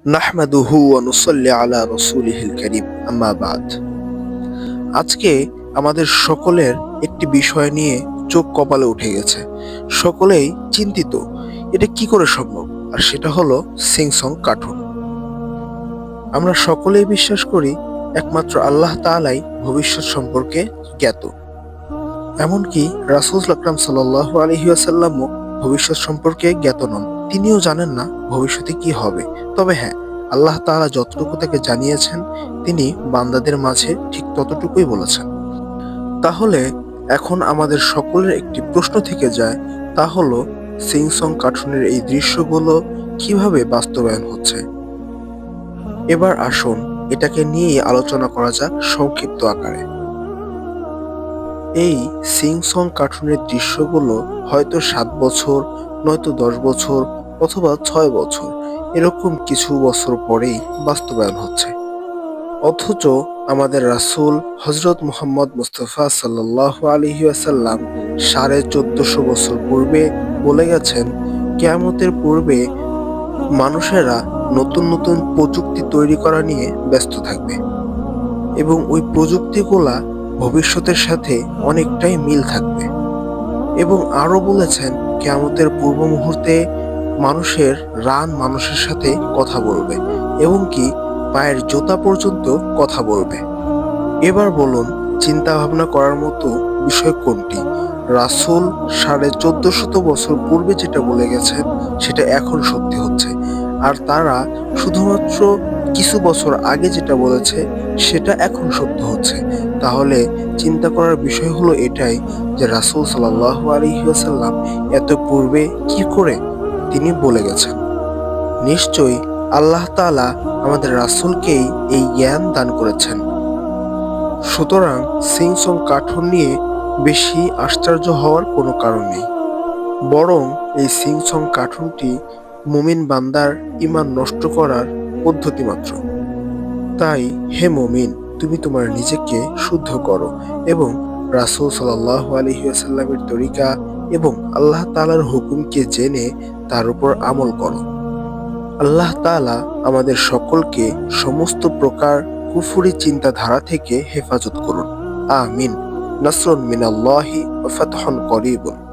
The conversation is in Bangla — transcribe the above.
নাহমাদুহু ওয়া নুসাল্লি আলা রাসূলিহিল কারীম আম্মা বাদ। আজকে আমাদের সকলের একটি বিষয় নিয়ে চোখ কপালে উঠে গেছে। সকলেই চিন্তিত, এটা কি করে সম্ভব? আর সেটা হলো সিং-সং কার্টুন। আমরা সকলেই বিশ্বাস করি একমাত্র আল্লাহ তাআলাই ভবিষ্যৎ সম্পর্কে জ্ঞাত। এমনকি রাসূল আকরাম সাল্লাল্লাহু আলাইহি ওয়াসাল্লামও ভবিষ্যৎ সম্পর্কে জ্ঞাত নন। তিনিও জানেন না ভবিষ্যতে কি হবে। তবে হ্যাঁ, আল্লাহ তাআলা যতটুকু তাকে জানিয়েছেন তিনি বান্দাদের মাঝে ঠিক ততটুকুই বলেছেন। তাহলে এখন আমাদের সকলের একটি প্রশ্ন থেকে যায়, তা হলো সিং-সং কার্টুনের এই দৃশ্যগুলো কিভাবে বাস্তবায়ন হচ্ছে? এবার আসুন এটাকে নিয়েই আলোচনা করা যাক সংক্ষিপ্ত আকারে। এই সিং-সং কার্টুনের দৃশ্যগুলো হয়তো ৭ বছর, নয়তো ১০ বছর অথবা ৬ বছর এরকম কিছু বছর পরেই বাস্তবায়ন হচ্ছে। অথচ আমাদের রাসূল হযরত মুহাম্মদ মুস্তাফা সাল্লাল্লাহু আলাইহি ওয়াসাল্লাম ১৪৫০ বছর পূর্বে বলে গেছেন, কিয়ামতের পূর্বে মানুষেরা নতুন নতুন প্রযুক্তি তৈরি করা নিয়ে ব্যস্ত থাকবে এবং ওই প্রযুক্তিগুলা ভবিষ্যতের সাথে অনেকটাই মিল থাকবে। এবং আরো বলেছেন কিয়ামতের পূর্ব মুহূর্তে মানুষের রান মানুষের সাথে কথা বলবে এবং কি পায়ের জুতা পর্যন্ত কথা বলবে। এবার বলুন, চিন্তা ভাবনা করার মতো বিষয় কোনটি? রাসূল ১৪৫০ বছর পূর্বে যেটা বলে গেছেন সেটা এখন সত্যি হচ্ছে, আর তারা শুধুমাত্র কিছু বছর আগে যেটা বলেছে সেটা এখন সত্য হচ্ছে। তাহলে চিন্তা করার বিষয় হলো এটাই যে রাসূল সাল্লাল্লাহু আলাইহি ওয়াসাল্লাম এত পূর্বে কি করে তিনি বলে গেছেন। নিশ্চয়ই আল্লাহ তাআলা আমাদের রাসূলকেই এই জ্ঞান দান করেছেন। সুতরাং সিং-সং কার্টুন নিয়ে বেশি আশ্চর্য হওয়ার কোনো কারণ নেই, বরং এই সিং-সং কার্টুনটি মুমিন বান্দার ঈমান নষ্ট করার পদ্ধতি মাত্র। তাই হে মুমিন, তুমি তোমার নিজেকে শুদ্ধ করো এবং রাসূল সাল্লাল্লাহু আলাইহি ওয়াসাল্লামের তরিকা এবং আল্লাহ তাআলার হুকুমকে জেনে তার উপর আমল করো। আল্লাহ তাআলা আমাদের সকলকে সমস্ত প্রকার কুফরি চিন্তাধারা থেকে হেফাজত করুন। আমিন। নাসরুন মিনাল্লাহি ওয়া ফাতহুন করিবুন।